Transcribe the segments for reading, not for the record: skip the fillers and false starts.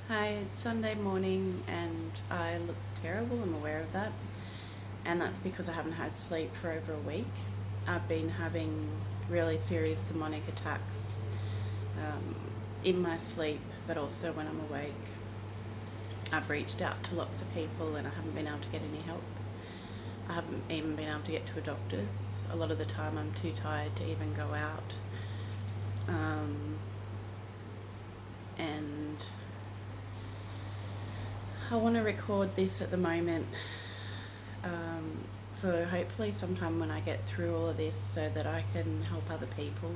Hi, it's Sunday morning and I look terrible. I'm aware of that. And that's because I haven't had sleep for over a week. I've been having really serious demonic attacks um, in my sleep, but also when I'm awake. I've reached out to lots of people and I haven't been able to get any help. I haven't even been able to get to a doctor's. A lot of the time I'm too tired to even go out. And I want to record this at the moment um, for hopefully sometime when I get through all of this so that I can help other people.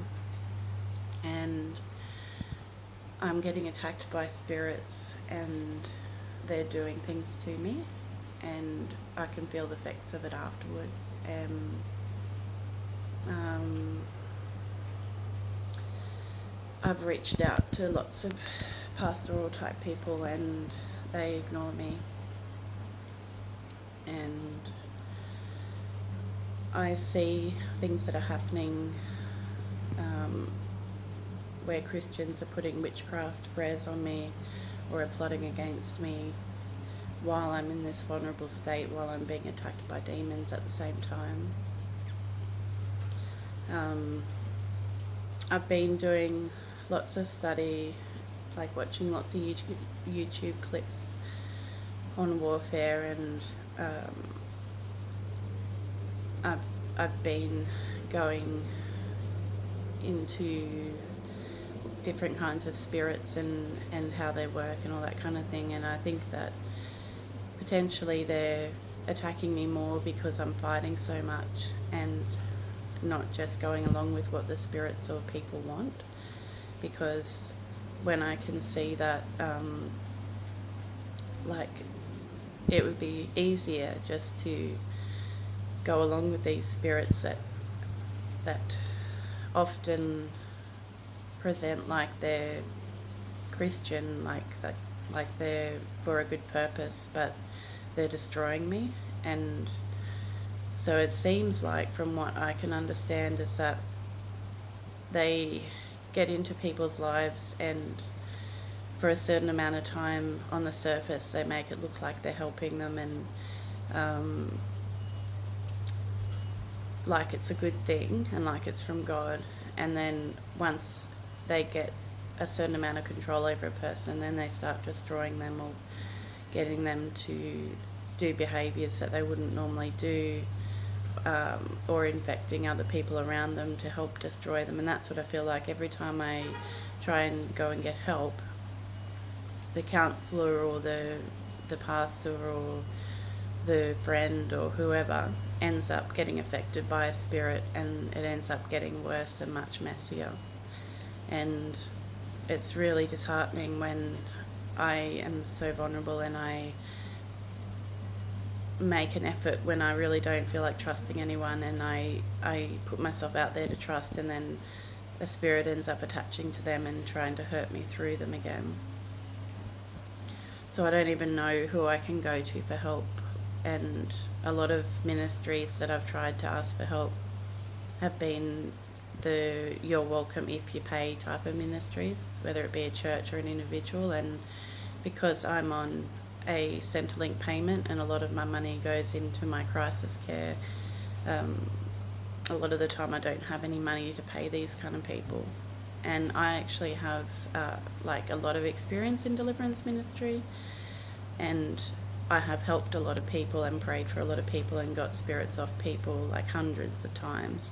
And I'm getting attacked by spirits and they're doing things to me and I can feel the effects of it afterwards. And I've reached out to lots of pastoral type people and they ignore me. And I see things that are happening where Christians are putting witchcraft prayers on me or are plotting against me while I'm in this vulnerable state, while I'm being attacked by demons at the same time. I've been doing lots of study, like watching lots of YouTube clips on warfare, and I've been going into different kinds of spirits and how they work and all that kind of thing. And I think that potentially they're attacking me more because I'm fighting so much and not just going along with what the spirits or people want. Because when I can see that, like, it would be easier just to go along with these spirits that often present like they're Christian, like they're for a good purpose, but they're destroying me. And so it seems like, from what I can understand, is that they get into people's lives and for a certain amount of time on the surface they make it look like they're helping them and like it's a good thing and like it's from God. And then once they get a certain amount of control over a person, then they start destroying them or getting them to do behaviours that they wouldn't normally do, or infecting other people around them to help destroy them. And that's what I feel like every time I try and go and get help, the counsellor or the pastor or the friend or whoever ends up getting affected by a spirit, and it ends up getting worse and much messier. And it's really disheartening when I am so vulnerable and I make an effort when I really don't feel like trusting anyone, and I put myself out there to trust, and then a spirit ends up attaching to them and trying to hurt me through them again. So I don't even know who I can go to for help. And a lot of ministries that I've tried to ask for help have been the "you're welcome if you pay" type of ministries, whether it be a church or an individual. And because I'm on a Centrelink payment and a lot of my money goes into my crisis care, a lot of the time I don't have any money to pay these kind of people. And I actually have like a lot of experience in deliverance ministry, and I have helped a lot of people and prayed for a lot of people and got spirits off people like hundreds of times.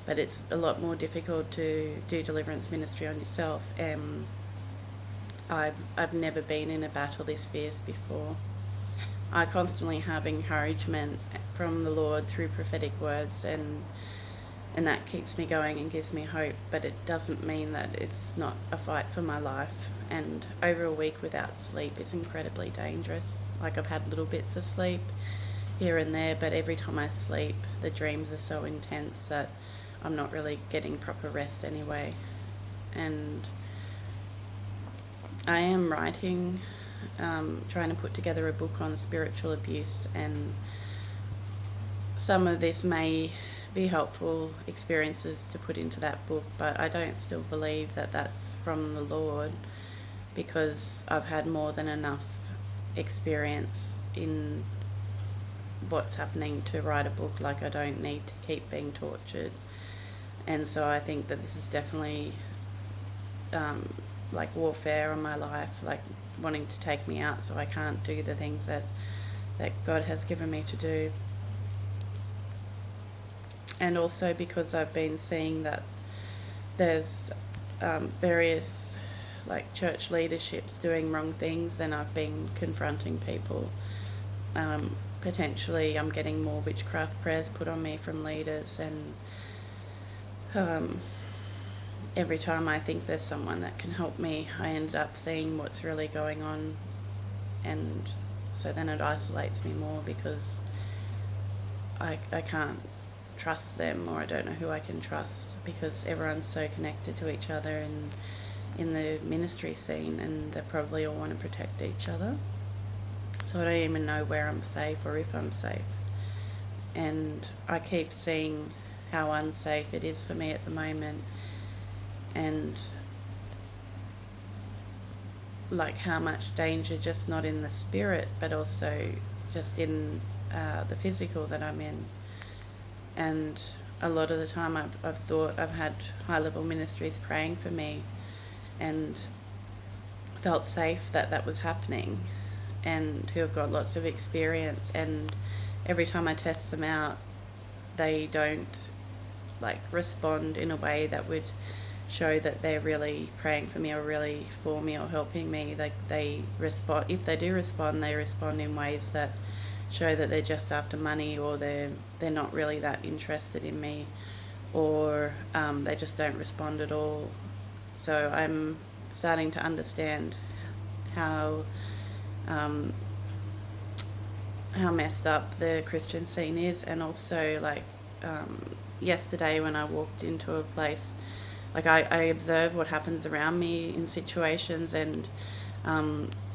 But it's a lot more difficult to do deliverance ministry on yourself. And I've never been in a battle this fierce before. I constantly have encouragement from the Lord through prophetic words, and that keeps me going and gives me hope, but it doesn't mean that it's not a fight for my life. And over a week without sleep is incredibly dangerous. Like, I've had little bits of sleep here and there, but every time I sleep the dreams are so intense that I'm not really getting proper rest anyway. And I am writing, trying to put together a book on spiritual abuse, and some of this may be helpful experiences to put into that book, but I don't still believe that that's from the Lord. because I've had more than enough experience in what's happening to write a book. Like, I don't need to keep being tortured. And so I think that this is definitely like warfare on my life, like wanting to take me out so I can't do the things that God has given me to do. And also because I've been seeing that there's various like church leaderships doing wrong things, and I've been confronting people. Potentially I'm getting more witchcraft prayers put on me from leaders, and every time I think there's someone that can help me, I ended up seeing what's really going on, and so then it isolates me more because I can't trust them, or I don't know who I can trust, because everyone's so connected to each other and in the ministry scene, and they probably all want to protect each other. So I don't even know where I'm safe or if I'm safe. And I keep seeing how unsafe it is for me at the moment, and like how much danger, just not in the spirit but also just in the physical that I'm in. And a lot of the time I've thought I've had high level ministries praying for me and felt safe that was happening, and who have got lots of experience, and every time I test them out they don't like respond in a way that would show that they're really praying for me or really for me or helping me. Like, they respond, if they do respond, they respond in ways that show that they're just after money, or they're not really that interested in me, or they just don't respond at all. So I'm starting to understand how messed up the Christian scene is. And also, like, yesterday when I walked into a place, like I observe what happens around me in situations, and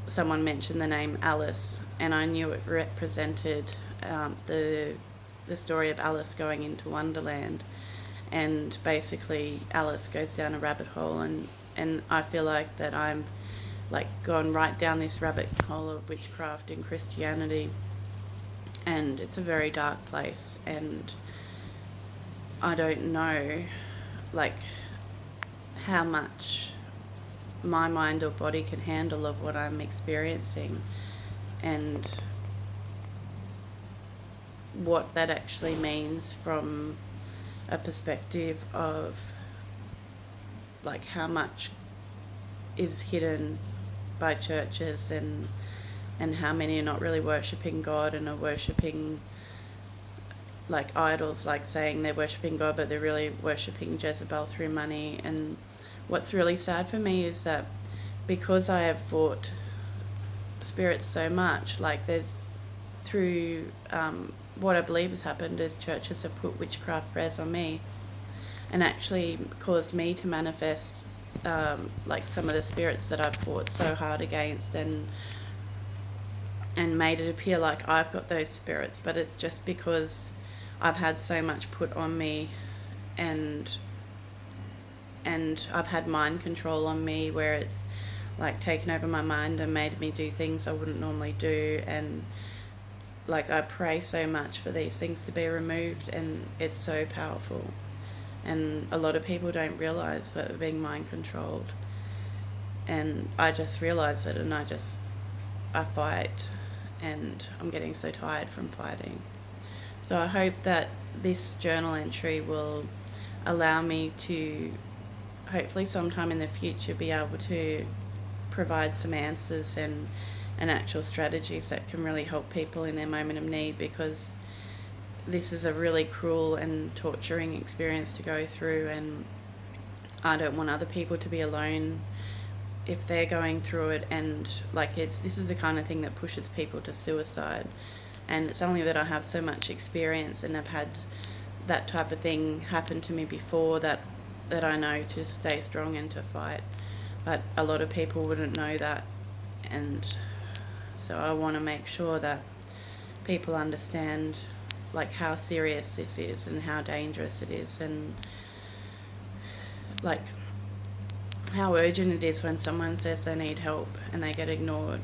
someone mentioned the name Alice, and I knew it represented the story of Alice going into Wonderland. And basically Alice goes down a rabbit hole, and I feel like that I'm like gone right down this rabbit hole of witchcraft in Christianity, and it's a very dark place, and I don't know like how much my mind or body can handle of what I'm experiencing, and what that actually means from a perspective of like how much is hidden by churches, and how many are not really worshipping God and are worshipping like idols, like saying they're worshipping God but they're really worshipping Jezebel through money. And what's really sad for me is that because I have fought spirits so much, like there's through what I believe has happened is churches have put witchcraft prayers on me and actually caused me to manifest like some of the spirits that I've fought so hard against, and made it appear like I've got those spirits, but it's just because I've had so much put on me, and I've had mind control on me where it's like taken over my mind and made me do things I wouldn't normally do. And like I pray so much for these things to be removed, and it's so powerful. And a lot of people don't realise that they're being mind controlled. And I just realised it, and I fight, and I'm getting so tired from fighting. So I hope that this journal entry will allow me to hopefully sometime in the future be able to provide some answers and actual strategies that can really help people in their moment of need, because this is a really cruel and torturing experience to go through, and I don't want other people to be alone if they're going through it. And like this is the kind of thing that pushes people to suicide, and it's only that I have so much experience and I've had that type of thing happen to me before that I know to stay strong and to fight. But a lot of people wouldn't know that, and so I want to make sure that people understand like how serious this is and how dangerous it is, and like how urgent it is when someone says they need help and they get ignored.